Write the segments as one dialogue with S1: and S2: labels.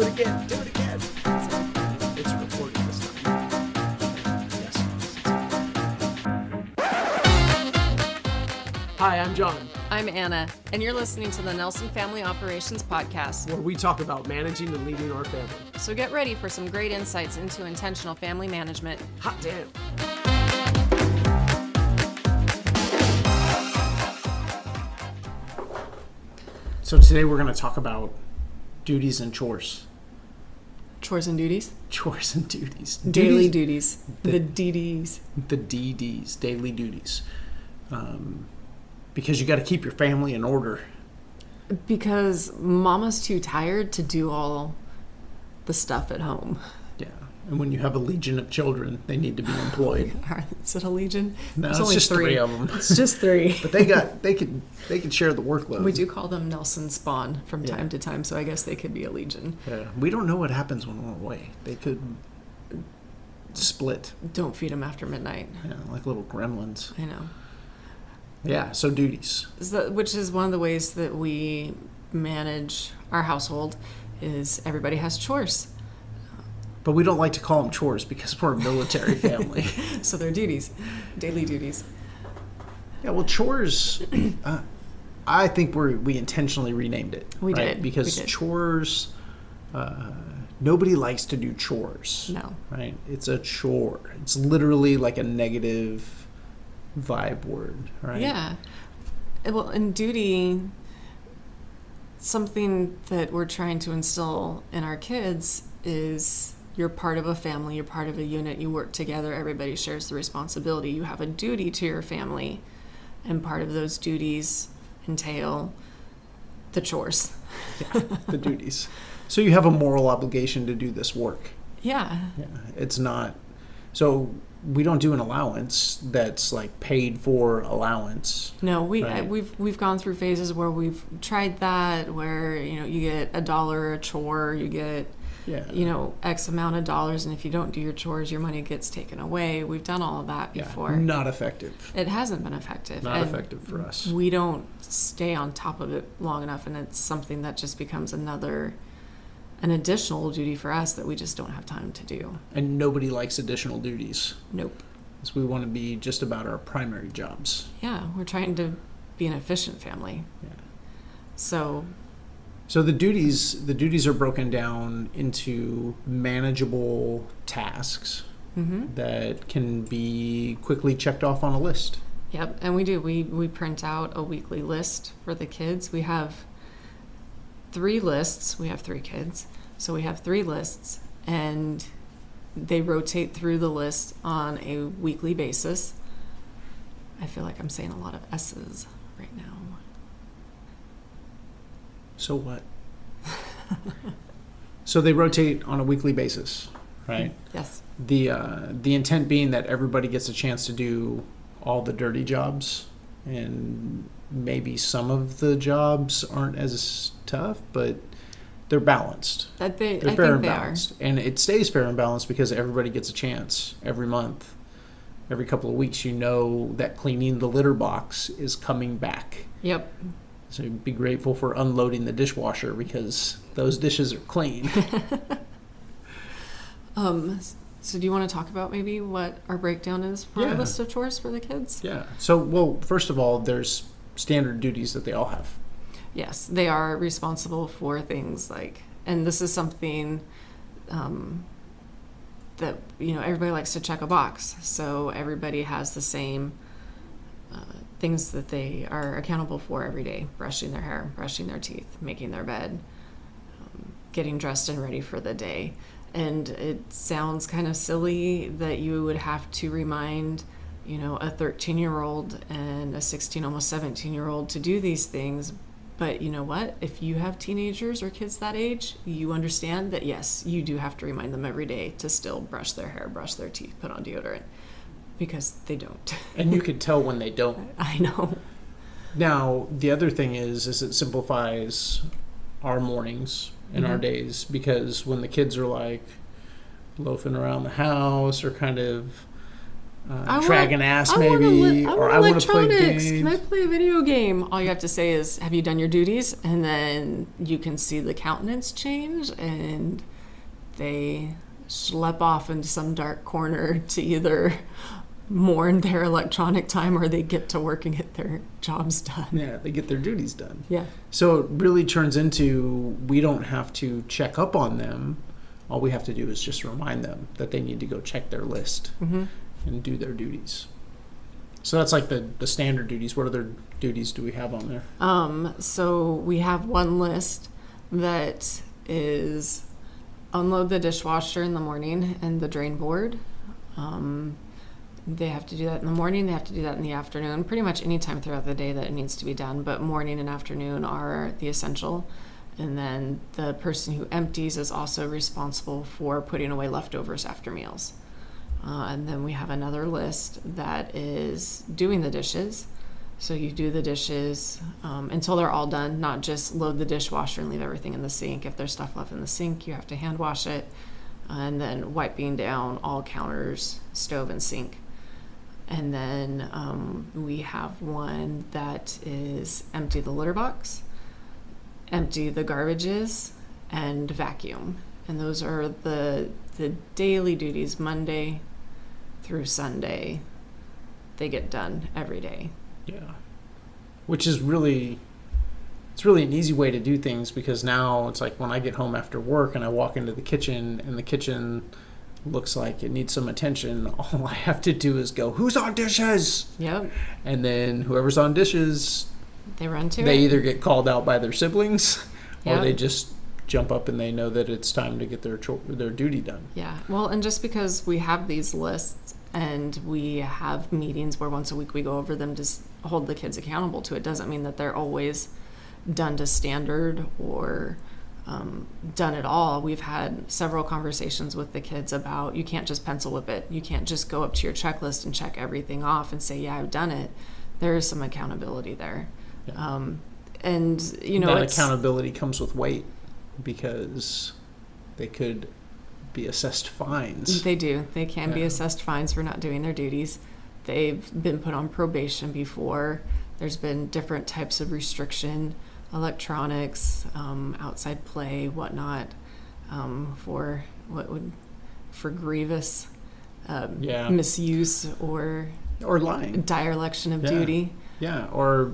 S1: Do it again. Do it again. It's recording this time. Yes. Hi, I'm John,
S2: I'm Anna, and you're listening to the Nelson Family Operations Podcast.
S1: where we talk about managing and leading our family.
S2: So get ready for some great insights into intentional family management.
S1: Hot damn. So today we're going to talk about duties and chores.
S2: Chores and duties?
S1: Chores and duties.
S2: Daily duties. The DDs.
S1: The DDs, daily duties. Because you got to keep your family in order.
S2: Because mama's too tired to do all the stuff at home.
S1: Yeah. And when you have a legion of children, they need to be employed.
S2: Is it a legion?
S1: No,
S2: It's
S1: it's
S2: only
S1: just three of them.
S2: It's just three.
S1: But they could share the workload.
S2: We do call them Nelson Spawn from
S1: Yeah.
S2: time to time, so I guess they could be a legion.
S1: Yeah. We don't know what happens when we're away. They could split.
S2: Don't feed them after midnight.
S1: Yeah, like little gremlins.
S2: I know.
S1: Yeah, so duties.
S2: Which is one of the ways that we manage our household is everybody has chores.
S1: But we don't like to call them chores because we're a military family.
S2: So they're duties, daily duties.
S1: Yeah, well, chores, I think we intentionally renamed it.
S2: We
S1: right?
S2: did.
S1: Because
S2: We did.
S1: chores, nobody likes to do chores.
S2: No.
S1: Right? It's a chore. It's literally like a negative vibe word, right?
S2: Yeah. Well, in duty, something that we're trying to instill in our kids is you're part of a family, you're part of a unit, you work together, everybody shares the responsibility. You have a duty to your family, and part of those duties entail the chores.
S1: Yeah, the duties. So you have a moral obligation to do this work.
S2: Yeah.
S1: Yeah, it's not. So we don't do an allowance that's like paid for allowance.
S2: No,
S1: Right.
S2: we've gone through phases where we've tried that, where you get $1 a chore, you get X amount of dollars, and if you don't do your chores, your money gets taken away. We've done all of that before.
S1: Not effective.
S2: It hasn't been effective.
S1: Not
S2: and
S1: effective for us.
S2: We don't stay on top of it long enough, and it's something that just becomes an additional duty for us that we just don't have time to do.
S1: And nobody likes additional duties.
S2: Nope.
S1: Because we want to be just about our primary jobs.
S2: Yeah, we're trying to be an efficient family.
S1: Yeah.
S2: So
S1: the duties are broken down into manageable tasks that can be quickly checked off on a list.
S2: Yep, and we do. We print out a weekly list for the kids. We have 3 lists. We have 3 kids. So we have 3 lists, and they rotate through the list on a weekly basis. I feel like I'm saying a lot of S's right now.
S1: So what? So they rotate on a weekly basis, right?
S2: Yes.
S1: The intent being that everybody gets a chance to do all the dirty jobs, and maybe some of the jobs aren't as tough, but they're balanced.
S2: I
S1: They're
S2: think
S1: fair and
S2: they
S1: balanced. And it stays fair and balanced because everybody gets a chance every month. Every couple of weeks, that cleaning the litter box is coming back.
S2: Yep.
S1: So be grateful for unloading the dishwasher because those dishes are clean.
S2: So do you want to talk about maybe what our breakdown is for our list of chores for the kids?
S1: Yeah. So, well, first of all, there's standard duties that they all have.
S2: Yes, they are responsible for things like, and this is something that, everybody likes to check a box. So everybody has the same things that they are accountable for every day: brushing their hair, brushing their teeth, making their bed, getting dressed and ready for the day. And it sounds kind of silly that you would have to remind, a 13-year-old and a 16, almost 17-year-old to do these things. But you know what? If you have teenagers or kids that age, you understand that, yes, you do have to remind them every day to still brush their hair, brush their teeth, put on deodorant, because they don't.
S1: And you could tell when they don't.
S2: I know.
S1: Now, the other thing is it simplifies our mornings and our days, because when the kids are like loafing around the house or kind of dragon ass maybe, or I want to play
S2: electronics.
S1: games.
S2: Can I play a video game? All you have to say is, have you done your duties? And then you can see the countenance change, and they schlep off into some dark corner to either mourn their electronic time or they get to work and get their jobs done.
S1: Yeah, they get their duties done.
S2: Yeah.
S1: So it really turns into, we don't have to check up on them. All we have to do is just remind them that they need to go check their list and do their duties. So that's like the standard duties. What other duties do we have on there?
S2: So we have one list that is unload the dishwasher in the morning and the drain board. They have to do that in the morning. They have to do that in the afternoon. Pretty much any time throughout the day that it needs to be done. But morning and afternoon are the essential. And then the person who empties is also responsible for putting away leftovers after meals. And then we have another list that is doing the dishes. So you do the dishes until they're all done, not just load the dishwasher and leave everything in the sink. If there's stuff left in the sink, you have to hand wash it. And then wiping down all counters, stove, and sink. And then we have one that is empty the litter box, empty the garbages, and vacuum. And those are the daily duties, Monday through Sunday. They get done every day.
S1: Yeah. Which is really, it's really an easy way to do things, because now it's like when I get home after work and I walk into the kitchen and the kitchen looks like it needs some attention, all I have to do is go, who's on dishes?
S2: Yep.
S1: And then whoever's on dishes,
S2: They run to
S1: they
S2: it.
S1: either get called out by their siblings or
S2: Yep.
S1: they just jump up and they know that it's time to get their duty done.
S2: Yeah. Well, and just because we have these lists and we have meetings where once a week we go over them to hold the kids accountable to it, doesn't mean that they're always done to standard or done at all. We've had several conversations with the kids about, you can't just pencil whip it. You can't just go up to your checklist and check everything off and say, yeah, I've done it. There is some accountability there.
S1: Yeah.
S2: And, you know,
S1: that accountability comes with weight, because they could be assessed fines.
S2: They do. They can be
S1: Yeah.
S2: assessed fines for not doing their duties. They've been put on probation before. There's been different types of restriction, electronics, outside play, whatnot, for grievous misuse or
S1: lying.
S2: dereliction of
S1: Yeah.
S2: duty.
S1: Yeah, or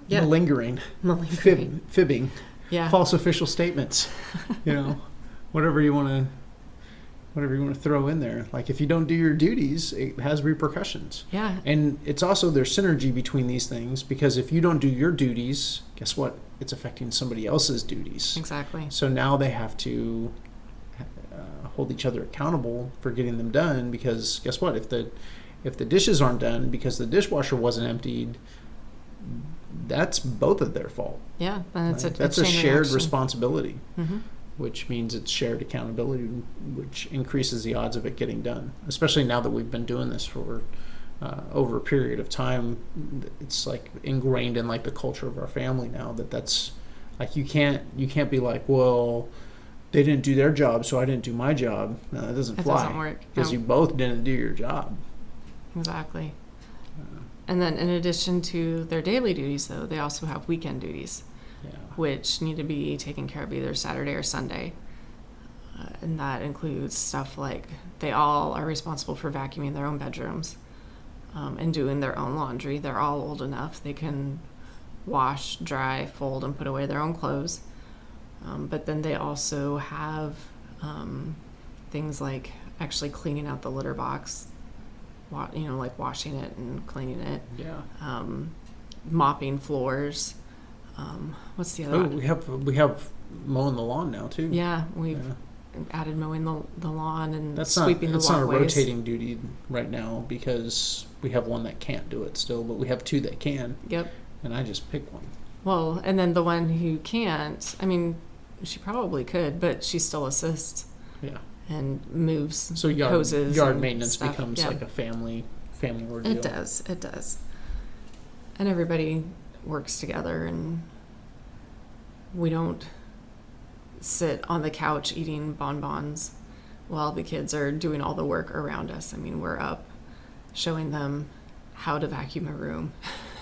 S1: malingering, fibbing,
S2: Yeah.
S1: false official statements. Whatever you want to throw in there. Like, if you don't do your duties, it has repercussions.
S2: Yeah.
S1: And it's also, there's synergy between these things, because if you don't do your duties, guess what? It's affecting somebody else's duties.
S2: Exactly.
S1: So now they have to hold each other accountable for getting them done, because guess what? If the dishes aren't done because the dishwasher wasn't emptied, that's both of their fault.
S2: Yeah. And it's
S1: Right?
S2: a
S1: That's a
S2: chain
S1: shared
S2: reaction.
S1: responsibility,
S2: Mm-hmm.
S1: which means it's shared accountability, which increases the odds of it getting done. Especially now that we've been doing this for over a period of time, it's like ingrained in like the culture of our family now, that's like, you can't be like, well, they didn't do their job, so I didn't do my job. No, that doesn't
S2: It
S1: fly.
S2: doesn't work.
S1: Because
S2: No.
S1: you both didn't do your job.
S2: Exactly. And then in addition to their daily duties, though, they also have weekend duties,
S1: Yeah.
S2: which need to be taken care of either Saturday or Sunday. And that includes stuff like they all are responsible for vacuuming their own bedrooms and doing their own laundry. They're all old enough. They can wash, dry, fold, and put away their own clothes. But then they also have things like actually cleaning out the litter box, like washing it and cleaning it,
S1: Yeah.
S2: mopping floors. What's the other
S1: Oh,
S2: one?
S1: we have mowing the lawn now too.
S2: Yeah, we've
S1: Yeah.
S2: added mowing the lawn and
S1: That's
S2: sweeping
S1: not
S2: the walkways.
S1: a rotating duty right now, because we have one that can't do it still, but we have two that can,
S2: Yep.
S1: and I just pick one.
S2: Well, and then the one who can't, I mean, she probably could, but she still assists
S1: Yeah.
S2: and moves
S1: So
S2: hoses
S1: yard
S2: and
S1: maintenance
S2: stuff.
S1: becomes
S2: Yeah.
S1: like a family ordeal.
S2: It does. And everybody works together, and we don't sit on the couch eating bonbons while the kids are doing all the work around us. I mean, we're up showing them how to vacuum a room.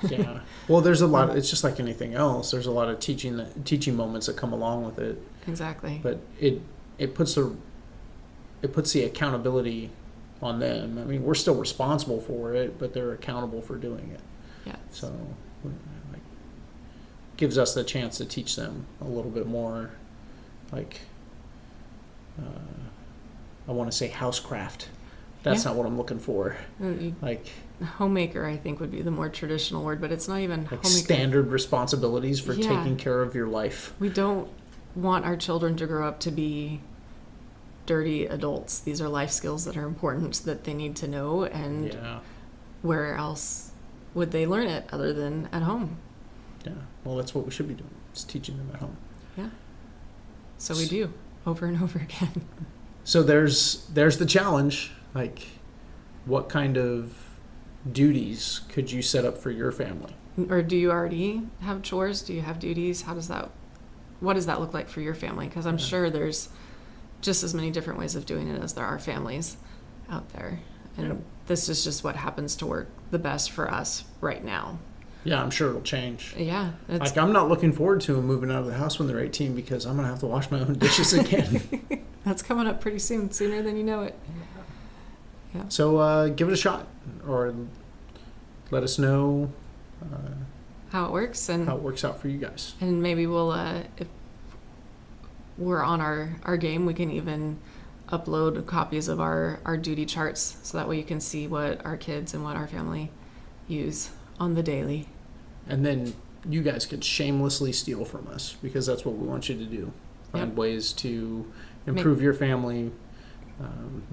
S1: Yeah. Well, there's a lot. It's just like anything else. There's a lot of teaching moments that come along with it.
S2: Exactly.
S1: But it puts the accountability on them. I mean, we're still responsible for it, but they're accountable for doing it.
S2: Yeah.
S1: So, like, gives us the chance to teach them a little bit more, like, I want to say housecraft. That's not what I'm looking for. Like,
S2: homemaker, I think, would be the more traditional word, but it's not even
S1: like
S2: homemaker.
S1: standard responsibilities for taking care of your life.
S2: We don't want our children to grow up to be dirty adults. These are life skills that are important that they need to know, and where else would they learn it other than at home?
S1: Yeah. Well, that's what we should be doing. Is teaching them at home.
S2: Yeah. So we do over and over again.
S1: So there's the challenge. Like, what kind of duties could you set up for your family?
S2: Or do you already have chores? Do you have duties? What does that look like for your family? Because I'm sure there's just as many different ways of doing it as there are families out there. And this is just what happens to work the best for us right now.
S1: Yeah, I'm sure it'll change.
S2: Yeah.
S1: Like, I'm not looking forward to them moving out of the house when they're 18 because I'm going to have to wash my own dishes again.
S2: That's coming up pretty soon, sooner than you know it. Yeah.
S1: So give it a shot, or let us know
S2: how it works and
S1: how it works out for you guys.
S2: And maybe we'll, if we're on our game, we can even upload copies of our duty charts so that way you can see what our kids and what our family use on the daily. And
S1: then you guys could shamelessly steal from us, because that's what we want you to do. Find ways to improve your family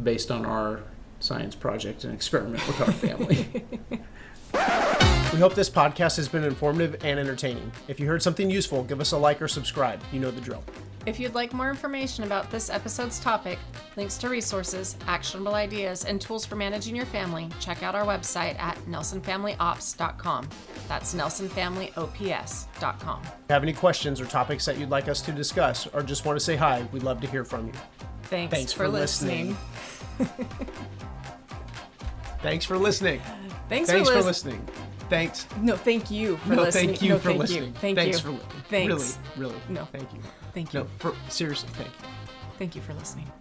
S1: based on our science project and experiment with our family.
S3: We hope this podcast has been informative and entertaining. If you heard something useful, give us a like or subscribe. You know the drill.
S4: If you'd like more information about this episode's topic, links to resources, actionable ideas, and tools for managing your family, check out our website at nelsonfamilyops.com. That's nelsonfamilyops.com.
S3: If you have any questions or topics that you'd like us to discuss, or just want to say hi, we'd love to hear from you.
S4: Thanks for listening.
S3: Thanks for listening.
S4: Thanks for listening.
S3: Thanks.
S4: No, thank you for listening.
S3: Thank you for listening.
S4: Thanks
S3: for
S4: Thanks.
S3: Really.
S4: No.
S3: Thank you.
S4: Thank you.
S3: No, seriously, thank you.
S4: Thank you for listening.